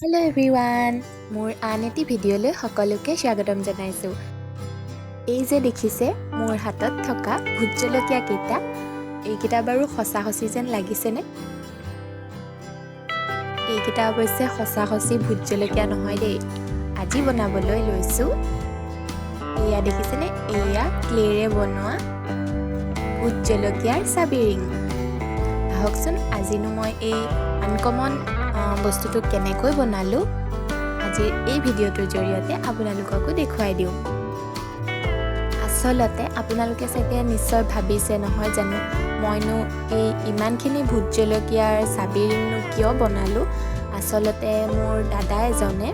Hello everyone, মোৰ আন এটি ভিডিঅ'লৈ সকলোকে স্বাগতম জনাইছোঁ। এই যে দেখিছে মোৰ হাতত থকা ভোট জলকীয়া কেইটা, এইকেইটা বাৰু সঁচা-সঁচি যেন লাগিছেনে? এইকেইটা অৱশ্যে সঁচা-সঁচি ভোট জলকীয়া নহয় দেই। আজি বনাবলৈ লৈছোঁ, এয়া দেখিছেনে? এয়া ক্লেৰে বনোৱা ভোট জলকীয়াৰ চাবি ৰিং। আহকচোন আজিনো মই এই আনকমন বস্তুটো কেনেকৈ বনালোঁ আজিৰ এই ভিডিঅ'টোৰ জৰিয়তে আপোনালোককো দেখুৱাই দিওঁ। আচলতে আপোনালোকে চাগে নিশ্চয় ভাবিছে নহয় জানো মইনো এই ইমানখিনি ভোট জলকীয়াৰ চাবি ৰিংনো কিয় বনালোঁ। আচলতে মোৰ দাদা এজনে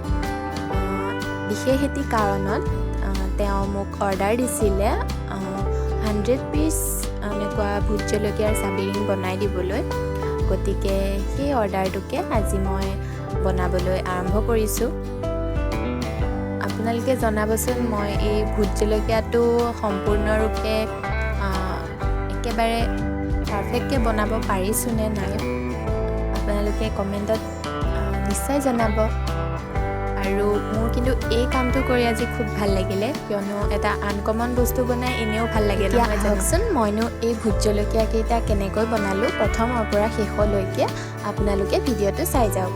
বিশেষ এটি কাৰণত তেওঁ মোক অৰ্ডাৰ দিছিলে 100 পিচ এনেকুৱা ভোট জলকীয়াৰ চাবি ৰিং বনাই দিবলৈ। গতিকে সেই অৰ্ডাৰটোকে আজি মই বনাবলৈ আৰম্ভ কৰিছোঁ। আপোনালোকে জনাবচোন মই এই ভোট জলকীয়াটো সম্পূৰ্ণৰূপে একেবাৰে পাৰফেক্টকৈ বনাব পাৰিছোঁ নে নাই, আপোনালোকে কমেণ্টত নিশ্চয় জনাব। আৰু মোৰ কিন্তু এই কামটো কৰি আজি খুব ভাল লাগিলে, কিয়নো এটা আনকমন বস্তু বনাই এনেও ভাল লাগে নহয় জানোচোন। মইনো এই ভোট জলকীয়া কেইটা কেনেকৈ বনালোঁ প্ৰথমৰ পৰা শেষলৈকে আপোনালোকে ভিডিঅ'টো চাই যাওক।